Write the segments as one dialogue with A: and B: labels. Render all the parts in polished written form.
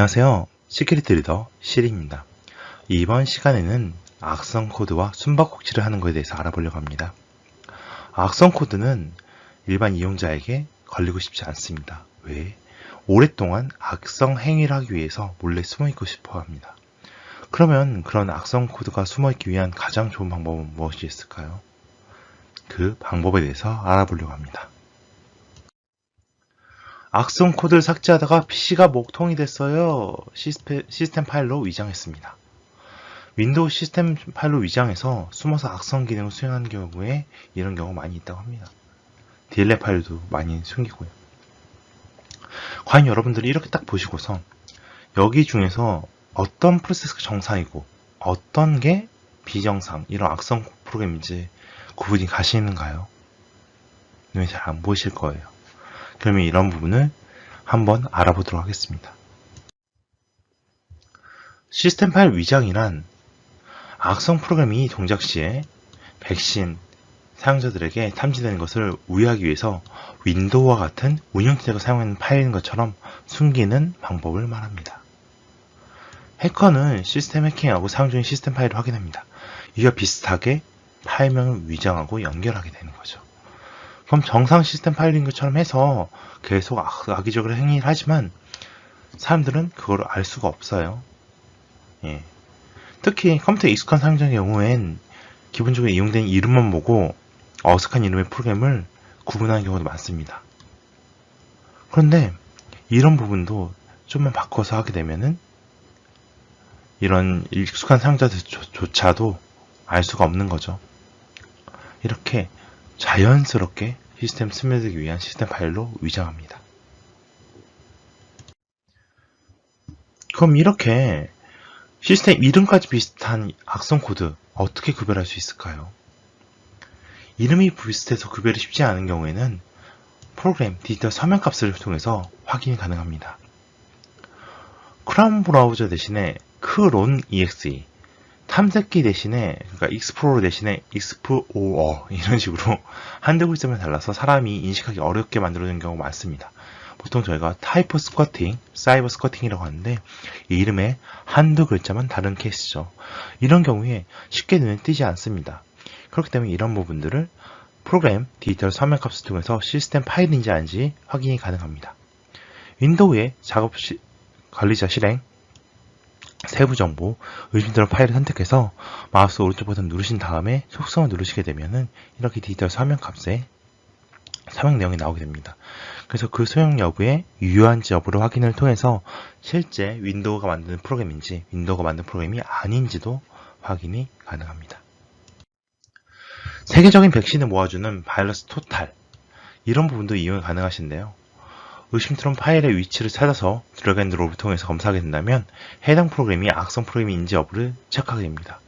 A: 안녕하세요. 시큐리티 리더 시리입니다. 이번 시간에는 악성 코드와 숨바꼭질을 하는 것에 대해서 알아보려고 합니다. 악성 코드는 일반 이용자에게 걸리고 싶지 않습니다. 왜? 오랫동안 악성 행위를 하기 위해서 몰래 숨어있고 싶어 합니다. 그러면 그런 악성 코드가 숨어있기 위한 가장 좋은 방법은 무엇이 있을까요? 그 방법에 대해서 알아보려고 합니다. 악성 코드를 삭제하다가 PC가 목통이 됐어요. 시스템 파일로 위장했습니다. 윈도우 시스템 파일로 위장해서 숨어서 악성 기능을 수행하는 경우에 이런 경우가 많이 있다고 합니다. DLL 파일도 많이 숨기고요. 과연 여러분들이 이렇게 딱 보시고서 여기 중에서 어떤 프로세스가 정상이고 어떤 게 비정상, 이런 악성 프로그램인지 구분이 가시는가요? 눈에 잘 안 보이실 거예요. 그러면 이런 부분을 한번 알아보도록 하겠습니다. 시스템 파일 위장이란 악성 프로그램이 동작 시에 백신 사용자들에게 탐지되는 것을 우회하기 위해서 윈도우와 같은 운영체제가 사용하는 파일인 것처럼 숨기는 방법을 말합니다. 해커는 시스템 해킹하고 사용 중인 시스템 파일을 확인합니다. 이와 비슷하게 파일명을 위장하고 연결하게 되는 거죠. 그럼 정상 시스템 파일인 것처럼 해서 계속 악의적으로 행위를 하지만 사람들은 그걸 알 수가 없어요. 특히 컴퓨터에 익숙한 사용자의 경우엔 기본적으로 이용되는 이름만 보고 어색한 이름의 프로그램을 구분하는 경우도 많습니다. 그런데 이런 부분도 좀만 바꿔서 하게 되면은 이런 익숙한 사용자들조차도 알 수가 없는 거죠. 이렇게 자연스럽게 시스템 스며들기 위한 시스템 파일로 위장합니다. 그럼 이렇게 시스템 이름까지 비슷한 악성 코드 어떻게 구별할 수 있을까요? 이름이 비슷해서 구별이 쉽지 않은 경우에는 프로그램 디지털 서명값을 통해서 확인이 가능합니다. 크라운 브라우저 대신에 크론 exe, 탐색기 대신에, 그러니까 익스플로러 대신에 익스플로어, 이런 식으로 한두 글자만 달라서 사람이 인식하기 어렵게 만들어진 경우가 많습니다. 보통 저희가 타이포 스쿼팅, 사이버 스쿼팅이라고 하는데 이 이름에 한두 글자만 다른 케이스죠. 이런 경우에 쉽게 눈에 띄지 않습니다. 그렇기 때문에 이런 부분들을 프로그램 디지털 서명값을 통해서 시스템 파일인지 아닌지 확인이 가능합니다. 윈도우의 작업 관리자 실행, 세부 정보, 의심스러운 파일을 선택해서 마우스 오른쪽 버튼 누르신 다음에 속성을 누르시게 되면은 이렇게 디지털 서명값에 서명 내용이 나오게 됩니다. 그래서 그 소용 여부에 유효한지 여부를 확인을 통해서 실제 윈도우가 만드는 프로그램인지 윈도우가 만든 프로그램이 아닌지도 확인이 가능합니다. 세계적인 백신을 모아주는 바이러스 토탈, 이런 부분도 이용이 가능하신데요. 의심스러운 파일의 위치를 찾아서 드래그 앤 드롭을 통해서 검사하게 된다면 해당 프로그램이 악성 프로그램인지 여부를 체크하게 됩니다.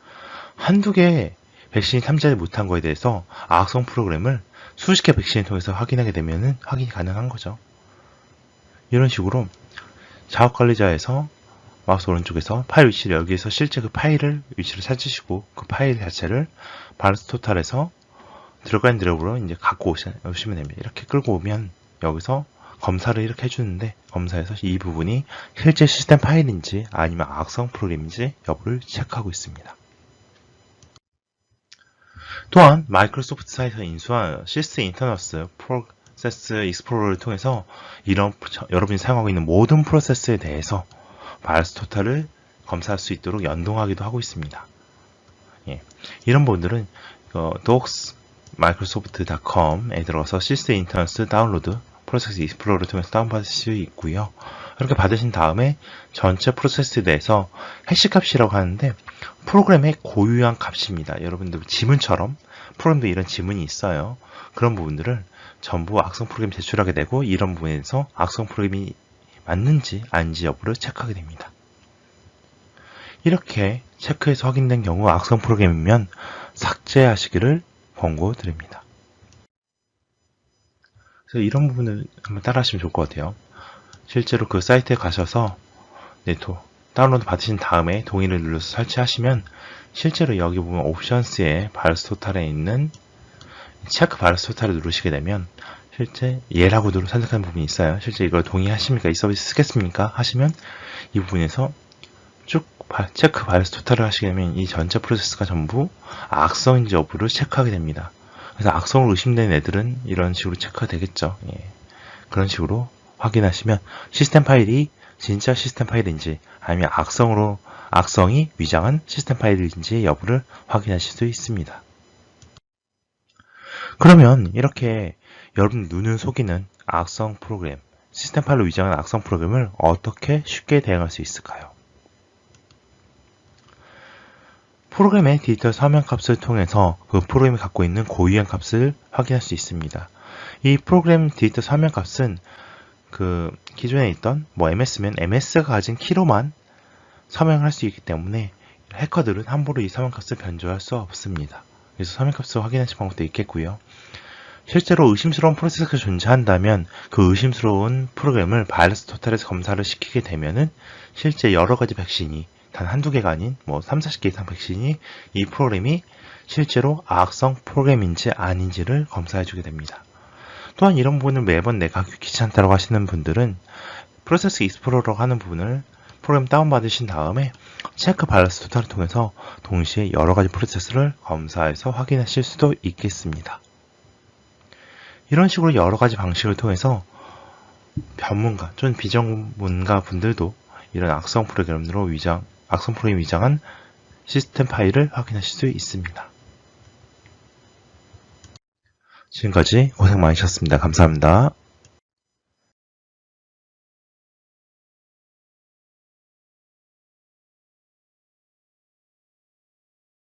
A: 한두 개 백신이 탐지하지 못한 거에 대해서 악성 프로그램을 수십 개 백신을 통해서 확인하게 되면 확인이 가능한 거죠. 이런 식으로 작업관리자에서 마우스 오른쪽에서 파일 위치를 여기에서 실제 그 파일을 위치를 찾으시고 그 파일 자체를 바이러스 토탈에서 드래그 앤 드롭으로 이제 갖고 오시면 됩니다. 이렇게 끌고 오면 여기서 검사를 이렇게 해주는데 검사에서 이 부분이 실제 시스템 파일인지 아니면 악성 프로그램인지 여부를 체크하고 있습니다. 또한 마이크로소프트 사이트에서 인수한 시스 인터너스 프로세스 익스플로러를 통해서 이런 여러분이 사용하고 있는 모든 프로세스에 대해서 바이러스 토탈을 검사할 수 있도록 연동하기도 하고 있습니다. 이런 부분들은 docs.microsoft.com에 들어가서 시스 인터너스 다운로드 프로세스 익스플로러를 통해서 다운받을 수 있고요. 이렇게 받으신 다음에 전체 프로세스에 대해서 해시값이라고 하는데 프로그램의 고유한 값입니다. 여러분들 지문처럼 프로그램도 이런 지문이 있어요. 그런 부분들을 전부 악성 프로그램 제출하게 되고 이런 부분에서 악성 프로그램이 맞는지 아닌지 여부를 체크하게 됩니다. 이렇게 체크해서 확인된 경우 악성 프로그램이면 삭제하시기를 권고드립니다. 그래서 이런 부분을 한번 따라 하시면 좋을 것 같아요. 실제로 그 사이트에 가셔서 다운로드 받으신 다음에 동의를 눌러서 설치하시면 실제로 여기 보면 옵션스에 바이러스 토탈에 있는 체크 바이러스 토탈을 누르시게 되면 실제 예라고도 선택하는 부분이 있어요. 실제 이걸 동의하십니까? 이 서비스 쓰겠습니까? 하시면 이 부분에서 쭉 체크 바이러스 토탈을 하시게 되면 이 전체 프로세스가 전부 악성인지 여부를 체크하게 됩니다. 그래서 악성으로 의심되는 애들은 이런 식으로 체크가 되겠죠. 예. 그런 식으로 확인하시면 시스템 파일이 진짜 시스템 파일인지 아니면 악성이 위장한 시스템 파일인지 여부를 확인하실 수 있습니다. 그러면 이렇게 여러분 눈을 속이는 악성 프로그램, 시스템 파일로 위장한 악성 프로그램을 어떻게 쉽게 대응할 수 있을까요? 프로그램의 디지털 서명 값을 통해서 그 프로그램이 갖고 있는 고유한 값을 확인할 수 있습니다. 이 프로그램 디지털 서명 값은 그 기존에 있던 MS면 MS가 가진 키로만 서명을 할 수 있기 때문에 해커들은 함부로 이 서명값을 변조할 수 없습니다. 그래서 서명값을 확인하실 방법도 있겠고요. 실제로 의심스러운 프로세스가 존재한다면 그 의심스러운 프로그램을 바이러스 토탈에서 검사를 시키게 되면은 실제 여러가지 백신이 단 한두 개가 아닌 3, 40개 이상 백신이 이 프로그램이 실제로 악성 프로그램인지 아닌지를 검사해주게 됩니다. 또한 이런 부분을 매번 내가 귀찮다고 하시는 분들은 프로세스 익스플로러 하는 부분을 프로그램 다운받으신 다음에 체크 바이러스 토탈을 통해서 동시에 여러가지 프로세스를 검사해서 확인하실 수도 있겠습니다. 이런 식으로 여러가지 방식을 통해서 전문가 또는 비전문가 분들도 이런 악성 프로그램 위장한 시스템 파일을 확인하실 수 있습니다. 지금까지 고생 많으셨습니다. 감사합니다.